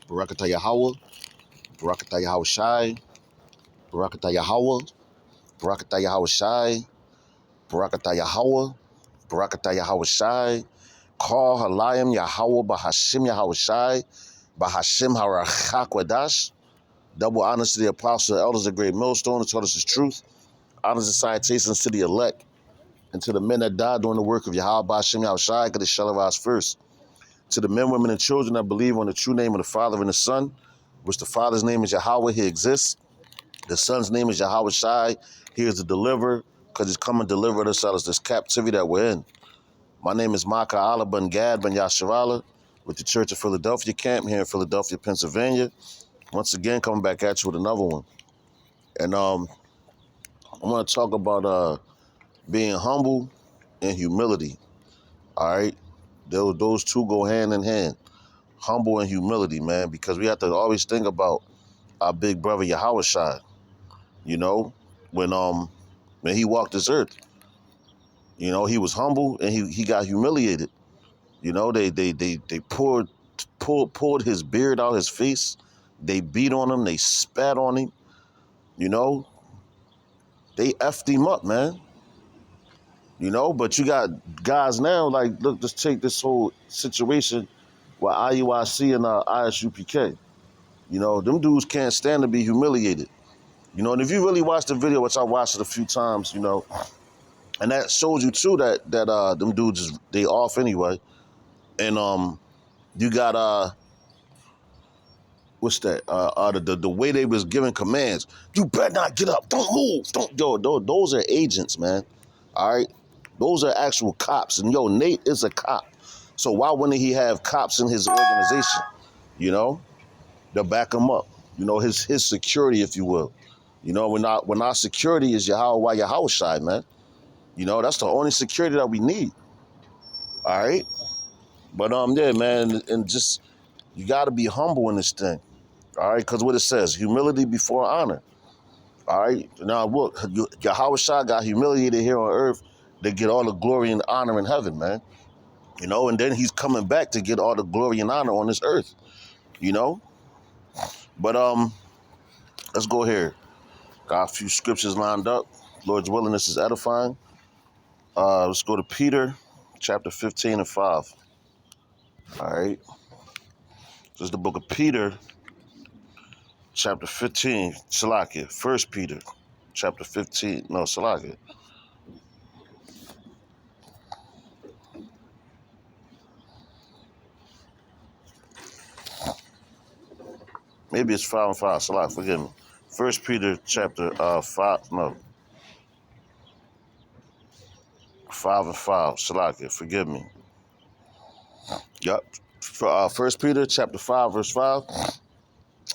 Barakatah Yahweh, Barakatah Yahweh Shai, Barakatah Yahweh, Barakatah Yahweh Shai, Barakatah Yahweh, Barakatah Yahweh Shai, Call Halayim Yahweh Bahashim Yahweh Shai, Bahashim Harachak Wadash. Double honors to the apostles, the elders of Great Millstone, who taught us his truth. Honors and salutations to the elect and to the men that died doing the work of Yahweh Bahashim Yahweh Shai, because they shall arise first. To the men, women, and children that believe on the true name of the Father and the Son, which the Father's name is Yahweh, he exists. The Son's name is Yahweh Shai, he is the deliverer, because he's come and delivered us out of this captivity that we're in. My name is Maka Allah Ben Gad Ben Yasharala with the Church of Philadelphia camp here in Philadelphia, Pennsylvania. Once again, coming back at you with another one. And I want to talk about being humble and humility. All right? Those two go hand in hand. Humble and humility, man, because we have to always think about our big brother Yahweh Shai. You know, when he walked this earth, you know, he was humble and he got humiliated. You know, they pulled his beard out his face. They beat on him. They spat on him. You know, they effed him up, man. You know, but you got guys now, like, look, just take this whole situation with IUIC and ISUPK. You know, them dudes can't stand to be humiliated. You know, and if you really watch the video, which I watched it a few times, you know, and that shows you too that them dudes they off anyway. And you got what's that? The way they was giving commands. You better not get up. Don't move. Those are agents, man. All right, those are actual cops. And yo, Nate is a cop. So why wouldn't he have cops in his organization? You know, to back him up. You know, his security, if you will. You know, when our security is Yahweh Shai, man. You know, that's the only security that we need. All right, but yeah, man, and just you got to be humble in this thing. All right, because what it says, humility before honor. All right, now look, Yahweh Shai got humiliated here on earth to get all the glory and honor in heaven, man. You know, and then he's coming back to get all the glory and honor on this earth. You know, but let's go here. Got a few scriptures lined up. Lord's willing, this is edifying. Let's go to Peter, chapter 15 and 5. All right, this is the book of Peter, chapter 15, Salakia. 1 Peter, chapter 15, no, Salakia. Maybe it's 5 and 5, Salakia, forgive me. 1 Peter, chapter 5, no. 5 and 5, Salakia, forgive me. Yup. 1 Peter, chapter 5, verse 5,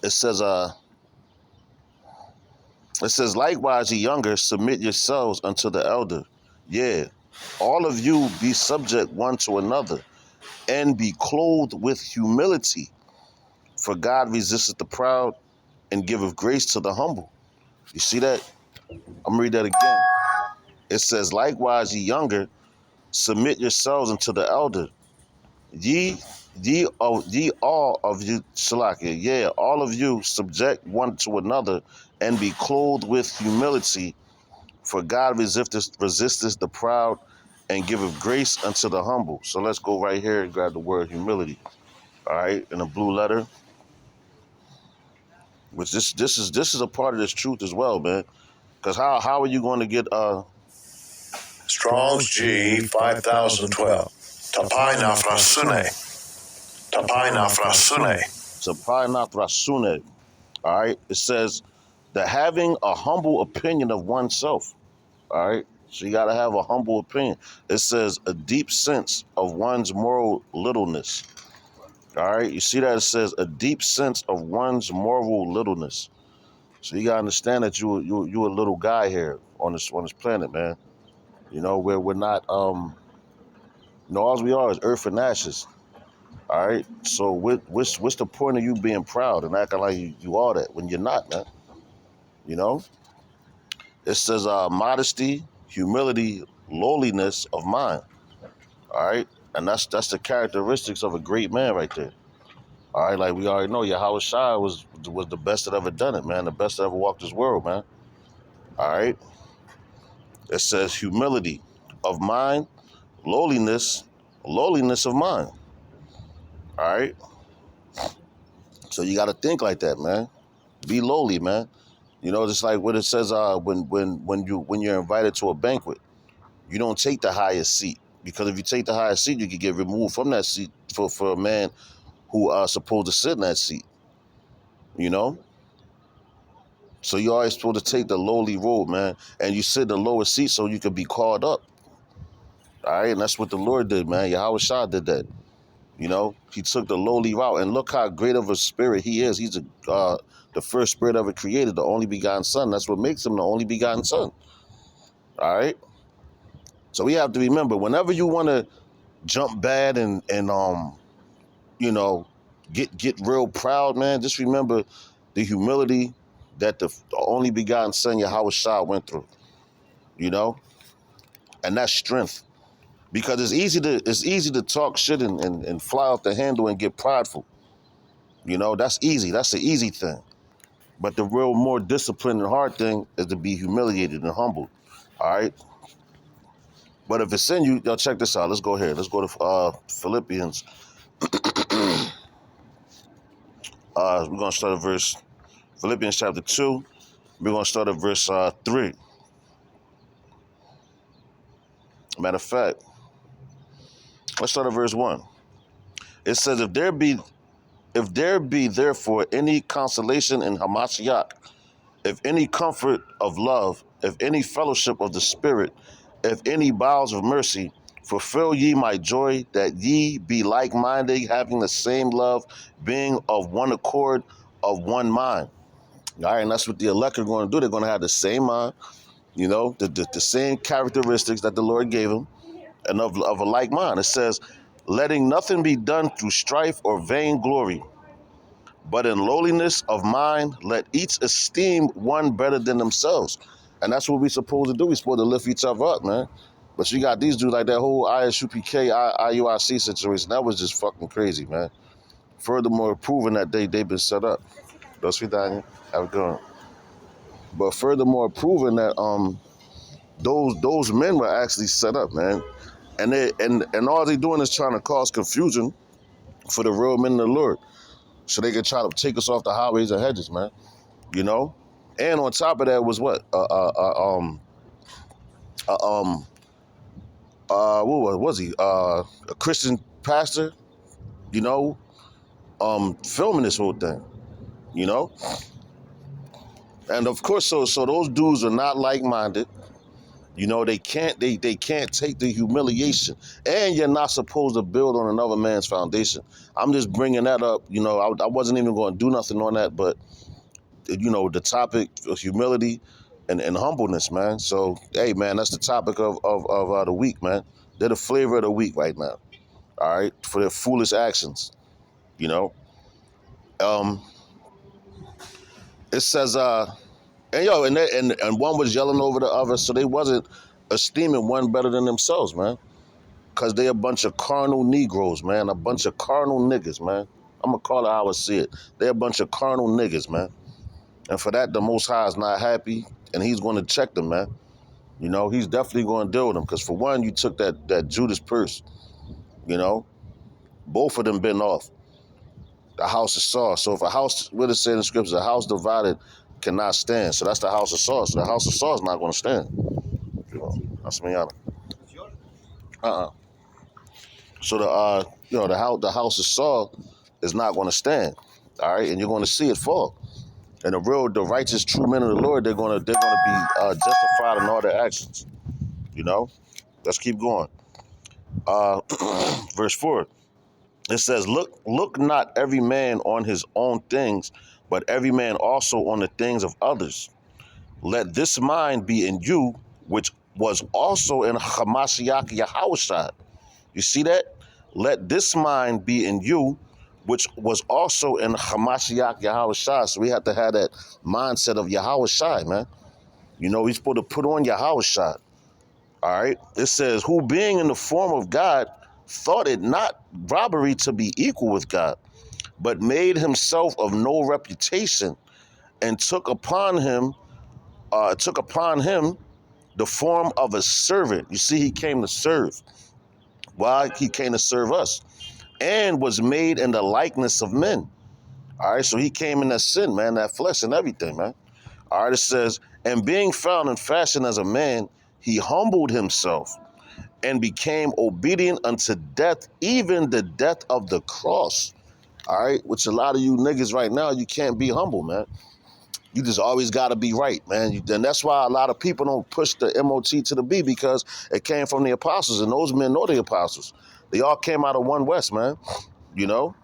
it says, likewise, ye younger, submit yourselves unto the elder. Yeah, all of you be subject one to another, and be clothed with humility. For God resisteth the proud, and giveth grace to the humble. You see that? I'm going to read that again. It says, likewise, ye younger, submit yourselves unto the elder. Ye all of you, Salakia, yeah, all of you subject one to another, and be clothed with humility. For God resisteth the proud, and giveth grace unto the humble. So let's go right here and grab the word humility. All right, in a blue letter. Which this is a part of this truth as well, man. Because how are you going to get Strong's G 5012 Tapai Nafrasune all right, it says that having a humble opinion of oneself. All right, so you got to have a humble opinion. It says a deep sense of one's moral littleness. All right, you see that? It says a deep sense of one's moral littleness. So you got to understand that you a little guy here on this planet, man. You know, where we're not you know, all we are is earth and ashes. All right, so what's the point of you being proud and acting like you are that when you're not, man? You know, it says modesty, humility, lowliness of mind. All right, and that's the characteristics of a great man right there. All right, like we already know, Yahweh Shai was the best that ever done it, man. The best that ever walked this world, man. All right. It says humility of mind, lowliness of mind. All right. So you got to think like that, man. Be lowly, man. You know, just like what it says when you're invited to a banquet, you don't take the highest seat, because if you take the highest seat, you could get removed from that seat for a man who are supposed to sit in that seat. You know, so you're always supposed to take the lowly road, man, and you sit in the lowest seat so you could be called up. All right, and that's what the Lord did, man. Yahweh Shah did that. You know, he took the lowly route, and look how great of a spirit he is. He's the first spirit ever created, the only begotten son. That's what makes him the only begotten son. All right. So we have to remember, whenever you want to jump bad and you know, get real proud, man, just remember the humility that the only begotten son Yahweh Shah went through. You know, and that's strength. Because it's easy to talk shit and fly off the handle and get prideful. You know, that's easy. That's the easy thing. But the real more disciplined and hard thing is to be humiliated and humbled. All right. But if it's in you, y'all check this out. Let's go here. Let's go to Philippians. We're gonna start at Philippians chapter 2. We're gonna start at verse 3. Matter of fact, let's start at verse 1. It says, if there be therefore any consolation in Hamashiach, if any comfort of love, if any fellowship of the Spirit, if any bowels of mercy, fulfill ye my joy, that ye be like-minded, having the same love, being of one accord, of one mind. All right, and that's what the elect are going to do. They're going to have the same mind, you know, the same characteristics that the Lord gave them, and of a like mind. It says, letting nothing be done through strife or vainglory, but in lowliness of mind, let each esteem one better than themselves. And that's what we're supposed to do. We're supposed to lift each other up, man. But you got these dudes like that whole ISUPK, IUIC situation. That was just fucking crazy, man. Furthermore, proving that they've been set up. That's what Daniel. Have a good one. But furthermore, proving that those men were actually set up, man. And all they doing is trying to cause confusion for the real men of the Lord, so they can try to take us off the highways and hedges, man. You know, and on top of that was what what was he a Christian pastor, you know, filming this whole thing, you know. And of course, so those dudes are not like-minded. You know, they can't take the humiliation, and you're not supposed to build on another man's foundation. I'm just bringing that up. You know, I wasn't even going to do nothing on that, but you know, the topic of humility and humbleness, man. So, hey, man, that's the topic of the week, man. They're the flavor of the week right now, all right, for their foolish actions, you know. Um, it says, and yo, and one was yelling over the other, so they wasn't esteeming one better than themselves, man, because they a bunch of carnal Negroes, man, a bunch of carnal niggas, man. I'm going to call it how I see it. They're a bunch of carnal niggas, man. And for that, the Most High is not happy, and he's going to check them, man. You know, he's definitely going to deal with them, because for one, you took that Judas purse, you know. Both of them been off. The house of Saul. So if a house, what it said in the scriptures, a house divided cannot stand. So that's the house of Saul. So the house of Saul is not going to stand. You know, that's me. So you know, the house of Saul is not going to stand. All right, and you're going to see it fall. And the righteous, true men of the Lord, they're going to be justified in all their actions. You know, let's keep going. Verse 4. It says, look not every man on his own things, but every man also on the things of others. Let this mind be in you, which was also in Hamashiach Yahushua. You see that? Let this mind be in you, which was also in Hamashiach Yahushua. So we have to have that mindset of Yahushua, man. You know, he's supposed to put on Yahushua. All right? It says, who being in the form of God, thought it not robbery to be equal with God, but made himself of no reputation, and took upon him the form of a servant. You see, he came to serve. Why? He came to serve us, and was made in the likeness of men. All right, so he came in that sin, man, that flesh and everything, man. All right, it says, and being found in fashion as a man, he humbled himself and became obedient unto death, even the death of the cross. All right, which a lot of you niggas right now, you can't be humble, man. You just always got to be right, man. And that's why a lot of people don't push the MOT to the B, because it came from the apostles, and those men know the apostles. They all came out of one West, man, you know?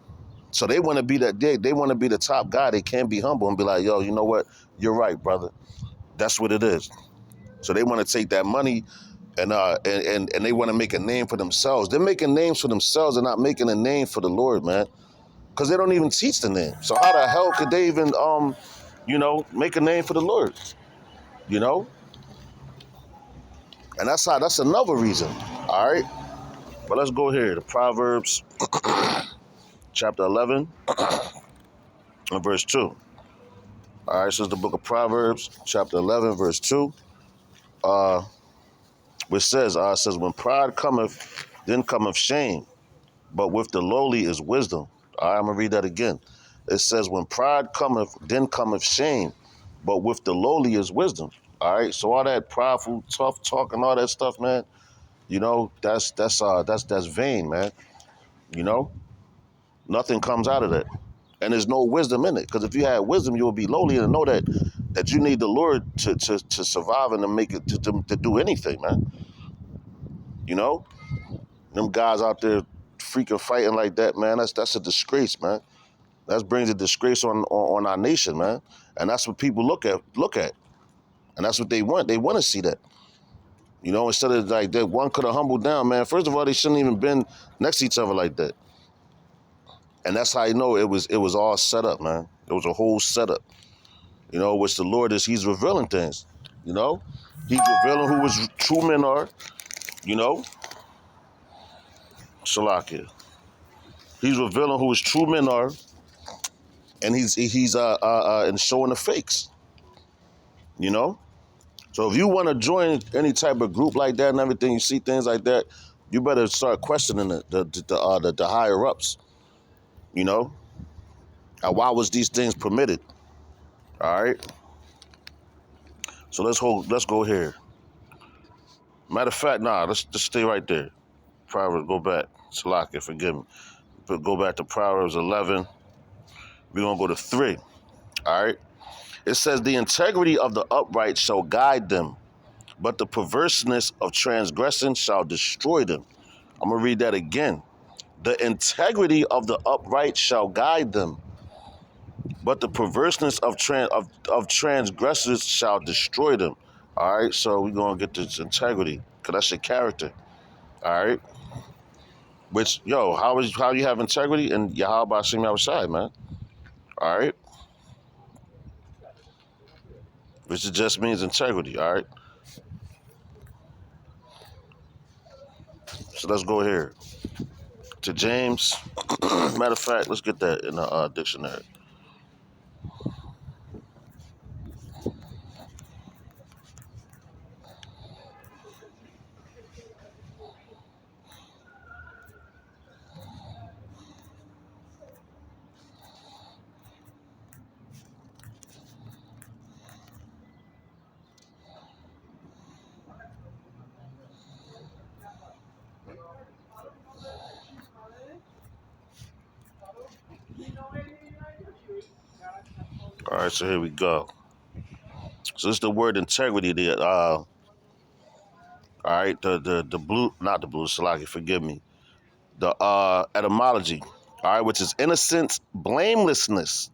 So they want to be that they want to be the top guy. They can't be humble and be like, yo, you know what? You're right, brother. That's what it is. So they want to take that money and they want to make a name for themselves. They're making names for themselves. They're not making a name for the Lord, man, because they don't even teach the name. So how the hell could they even, make a name for the Lord? You know, and that's another reason. All right, but let's go here. The Proverbs, chapter 11, and verse 2. All right, so it's the book of Proverbs, chapter 11, verse 2. Which says, when pride cometh, then cometh shame, but with the lowly is wisdom. All right, I'm going to read that again. It says, when pride cometh, then cometh shame, but with the lowly is wisdom. All right, so all that prideful, tough talk and all that stuff, man, that's vain, man. You know, nothing comes out of that. And there's no wisdom in it. Because if you had wisdom, you would be lowly and know that you need the Lord to survive and to make it to do anything, man. You know? Them guys out there freaking fighting like that, man, that's a disgrace, man. That brings a disgrace on our nation, man. And that's what people look at. And that's what they want. They want to see that. You know, instead of like that one could have humbled down, man. First of all, they shouldn't even been next to each other like that. And that's how you know it was all set up, man. It was a whole setup. You know, which the Lord he's revealing things. You know? He's revealing who his true men are, you know? Shalakia. He's revealing who his true men are, and he's and showing the fakes, you know? So if you want to join any type of group like that and everything, you see things like that, you better start questioning the higher ups, you know? And why was these things permitted? All right. So let's go here. Matter of fact, let's just stay right there. Proverbs, go back. Salakia, forgive me. But go back to Proverbs 11. We're gonna go to 3. All right. It says, the integrity of the upright shall guide them, but the perverseness of transgression shall destroy them. I'm going to read that again. The integrity of the upright shall guide them, but the perverseness of transgressors shall destroy them. All right, so we're going to get this integrity, because that's your character. All right? Which, how you have integrity? And Yahweh Hashem Yahushai, man. All right? Which it just means integrity, all right? So let's go here to James. Matter of fact, let's get that in the dictionary. All right, so here we go. So it's the word integrity there. All right, the blue, not the blue, Salaki, forgive me. The etymology, all right, which is innocence, blamelessness,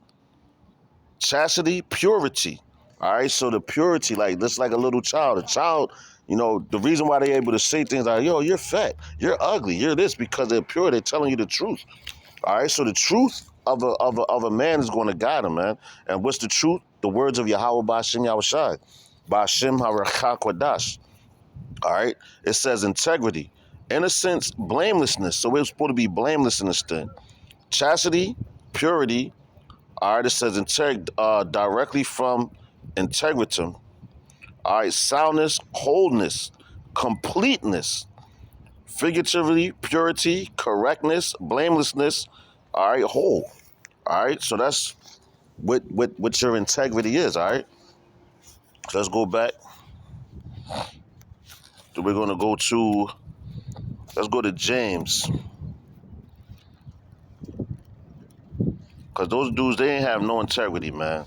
chastity, purity. All right, so the purity, like just like a little child. A child, the reason why they're able to say things like, yo, you're fat, you're ugly, you're this, because they're pure, they're telling you the truth. All right, so the truth of a man is going to guide him, man. And what's the truth? The words of Yahweh Ba'ashem Yahushai, Ba'ashem Harakha Kwadash. All right, it says integrity, innocence, blamelessness. So we're supposed to be blameless in this thing. Chastity, purity. All right, it says directly from integritum. All right, soundness, wholeness, completeness, figuratively, purity, correctness, blamelessness. All right, whole. All right, so that's what your integrity is. All right, so let's go back. So we're gonna let's go to James, because those dudes, they ain't have no integrity, man.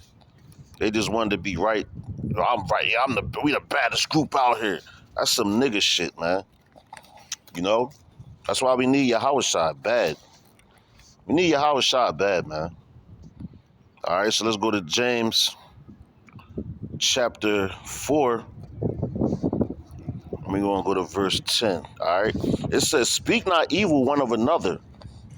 They just wanted to be right. I'm right. Yeah, we the baddest group out here. That's some nigga shit, man. You know? That's why we need your Howard shot bad. We need your Howard shot bad, man. All right, so let's go to James chapter 4. We're going to go to verse 10. All right. It says, speak not evil one of another.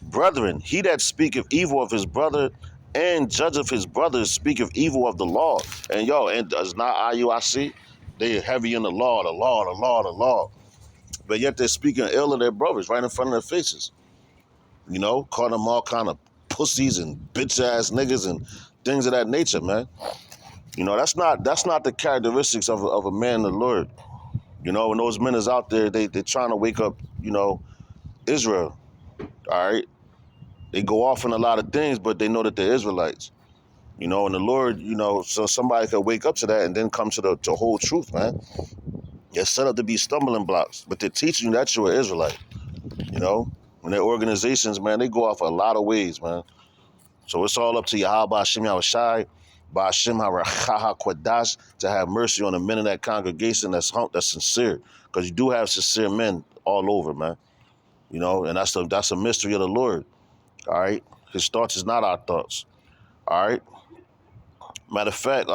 Brethren, he that speaketh evil of his brother and judgeth his brother speaketh evil of the law. And and does not IUIC? They are heavy in the law, the law, the law, the law. But yet they're speaking ill of their brothers right in front of their faces. You know, calling them all kind of pussies and bitch ass niggas and things of that nature, man. You know, that's not the characteristics of a man of the Lord. You know, when those men is out there, they're trying to wake up, Israel. All right. They go off on a lot of things, but they know that they're Israelites. You know, and the Lord, so somebody could wake up to that and then come to the whole truth, man. They're set up to be stumbling blocks, but they're teaching you that you're an Israelite. You know, when their organizations, man, they go off a lot of ways, man. So it's all up to Yahweh Hashem Yahushai, Ba'ashem HaRachaha Kwadash, to have mercy on the men in that congregation that's sincere. Because you do have sincere men all over, man. You know, and that's a mystery of the Lord. All right. His thoughts is not our thoughts. All right. Matter of fact,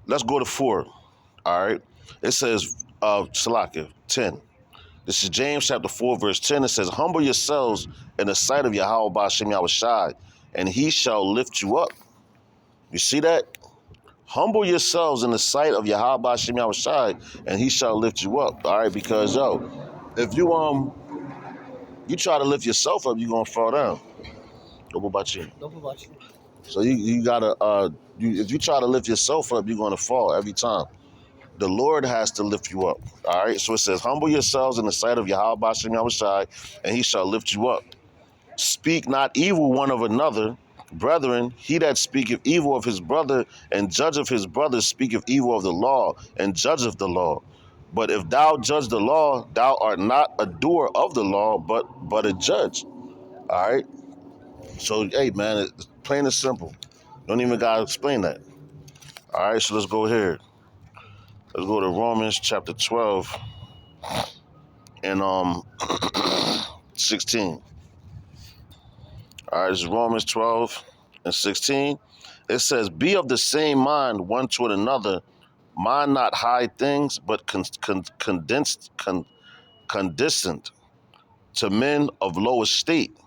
let's go to 4. All right. It says, Salaka, 10. This is James chapter 4, verse 10. It says, humble yourselves in the sight of Yahweh Ba'ashem Yahushai, and he shall lift you up. You see that? Humble yourselves in the sight of Yahweh Ba'ashem Yahushai, and he shall lift you up. All right, because if you try to lift yourself up, you're gonna fall down. What about you? So you gotta if you try to lift yourself up, you're gonna fall every time. The Lord has to lift you up. All right. So it says, humble yourselves in the sight of Yahweh Ba'ashem Yahushai, and he shall lift you up. Speak not evil one of another. Brethren, he that speaketh evil of his brother and judgeth his brother speaketh evil of the law and judgeth the law. But if thou judge the law, thou art not a doer of the law, but a judge. All right. So hey man, it's plain and simple. Don't even gotta explain that. All right. So let's go here. Let's go to Romans chapter 12 and 16. All right, this is Romans 12 and 16. It says, be of the same mind one toward another, mind not high things, but condescend to men of low estate.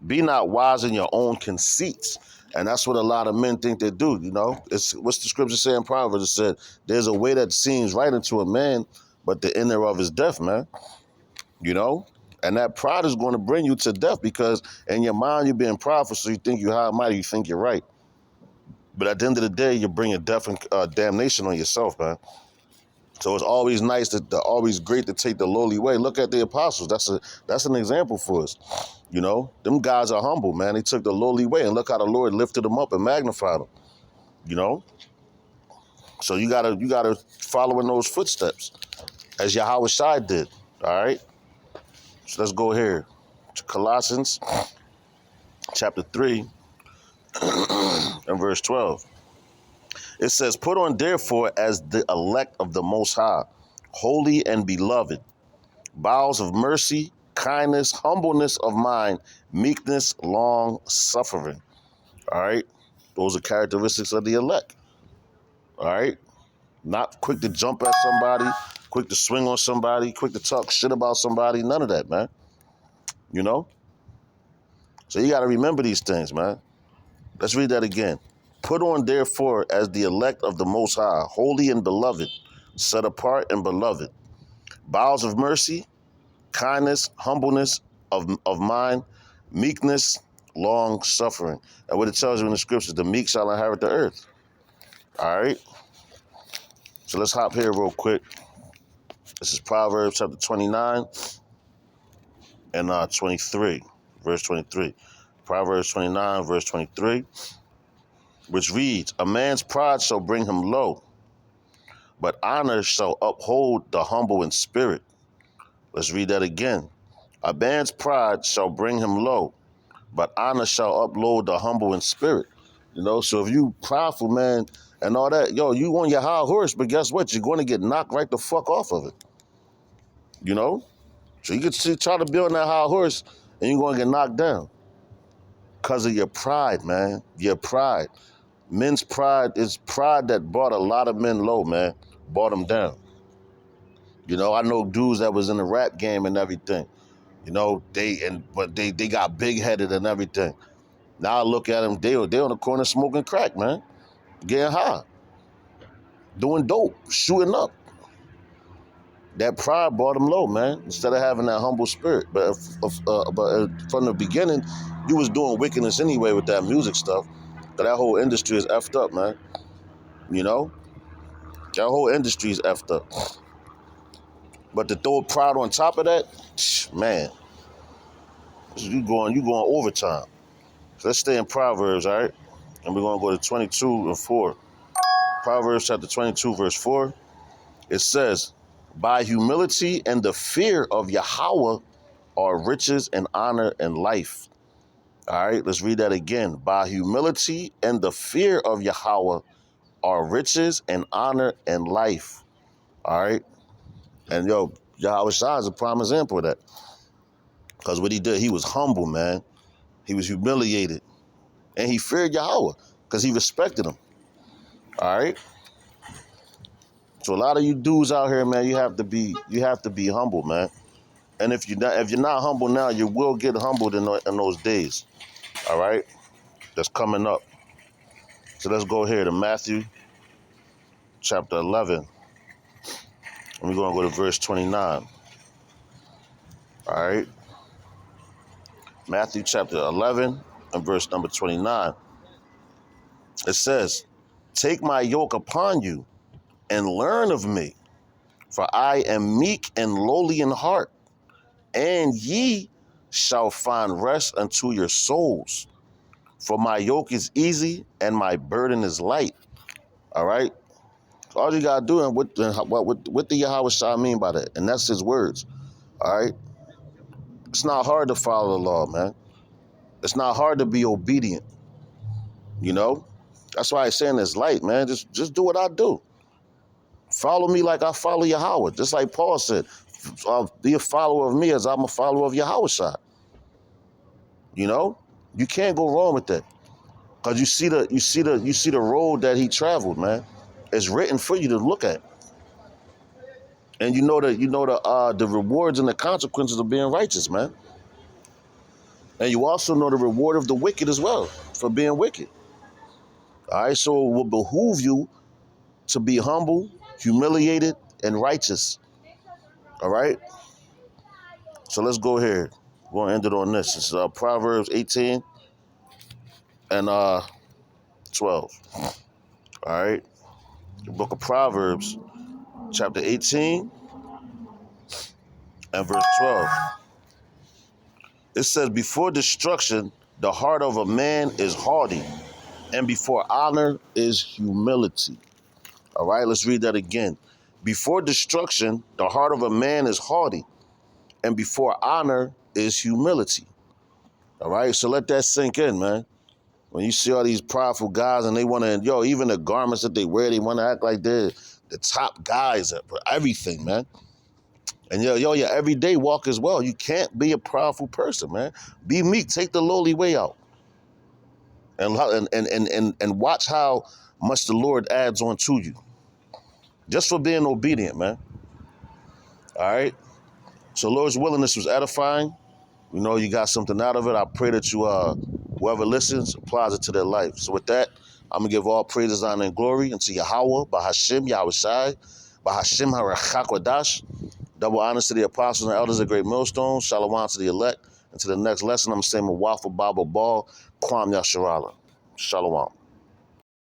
Be not wise in your own conceits. And that's what a lot of men think they do, It's what's the scripture say in Proverbs? It said, there's a way that seems right unto a man, but the end thereof is death, man. And that pride is going to bring you to death, because in your mind you're being prideful, so you think you're high and mighty, you think you're right. But at the end of the day, you're bringing death and damnation on yourself, man. So it's always nice always great to take the lowly way. Look at the apostles. That's an example for us. Them guys are humble, man. They took the lowly way, and look how the Lord lifted them up and magnified them. So you gotta follow in those footsteps, as Yahweh Shai did. All right. So let's go here to Colossians chapter 3 and verse 12. It says, put on therefore as the elect of the Most High, holy and beloved, bowels of mercy, kindness, humbleness of mind, meekness, long suffering. All right. Those are characteristics of the elect. All right. Not quick to jump at somebody, quick to swing on somebody, quick to talk shit about somebody. None of that, man. So you got to remember these things, man. Let's read that again. Put on therefore as the elect of the Most High, holy and beloved, set apart and beloved, bowels of mercy, kindness, humbleness of mind, meekness, long suffering. And what it tells you in the scriptures, the meek shall inherit the earth. All right? So let's hop here real quick. This is Proverbs chapter 29 and 23, verse 23. Proverbs 29, verse 23, which reads, a man's pride shall bring him low, but honor shall uphold the humble in spirit. Let's read that again. A man's pride shall bring him low, but honor shall uphold the humble in spirit. You know, so if you prideful, man, and all that, yo, you on your high horse, but guess what? You're going to get knocked right the fuck off of it. You know? So you can try to be on that high horse, and you're going to get knocked down. Because of your pride, man. Your pride. Men's pride is pride that brought a lot of men low, man. Brought them down. You know, I know dudes that was in the rap game and everything. You know, but they got big-headed and everything. Now I look at them, they on the corner smoking crack, man. Getting high. Doing dope. Shooting up. That pride brought them low, man. Instead of having that humble spirit. But from the beginning, you was doing wickedness anyway with that music stuff. But that whole industry is effed up, man. You know? That whole industry is effed up. But to throw pride on top of that, man, you going overtime. So let's stay in Proverbs, all right? And we're going to go to 22 and 4. Proverbs chapter 22, verse 4. It says, by humility and the fear of Yahweh are riches and honor and life. All right, let's read that again. By humility and the fear of Yahweh are riches and honor and life. All right? And yo, Yahweh Shai is a prime example of that. Because what he did, he was humble, man. He was humiliated. And he feared Yahweh because he respected him. All right? So a lot of you dudes out here, man, you have to be humble, man. And if you're not humble now, you will get humbled in those days. All right? That's coming up. So let's go here to Matthew chapter 11. And we're going to go to verse 29. All right? Matthew chapter 11 and verse number 29. It says, take my yoke upon you and learn of me, for I am meek and lowly in heart, and ye shall find rest unto your souls. For my yoke is easy and my burden is light. All right? So all you got to do, and what the Yahweh Shai mean by that? And that's his words. All right? It's not hard to follow the law, man. It's not hard to be obedient. You know? That's why he's saying it's light, man. Just do what I do. Follow me like I follow Yahweh. Just like Paul said, be a follower of me as I'm a follower of Yahweh Shai. You know? You can't go wrong with that. Because you see the road that he traveled, man. It's written for you to look at. And you know the rewards and the consequences of being righteous, man. And you also know the reward of the wicked as well for being wicked. All right, so it will behoove you to be humble, humiliated, and righteous. All right? So let's go here. We're going to end it on this. It's Proverbs 18 and 12. All right? The book of Proverbs, chapter 18 and verse 12. It says, before destruction, the heart of a man is haughty, and before honor is humility. All right, let's read that again. Before destruction, the heart of a man is haughty, and before honor is humility. All right, so let that sink in, man. When you see all these prideful guys and they want to, even the garments that they wear, they want to act like they're the top guys at everything, man. And your everyday walk as well. You can't be a prideful person, man. Be meek. Take the lowly way out. And watch how much the Lord adds on to you. Just for being obedient, man. All right? So Lord's willing, this was edifying. You know, you got something out of it. I pray that you, whoever listens, applies it to their life. So with that, I'm going to give all praises, honor, and glory unto Yahweh, Bahashim, Yahweh Shai, Bahashim HaRachakwadash. Double honors to the apostles and elders of Great Millstone. Shalom to the elect. Until the next lesson, I'm saying Waffle Baba Ball, Kwam Yasharala. Shalom.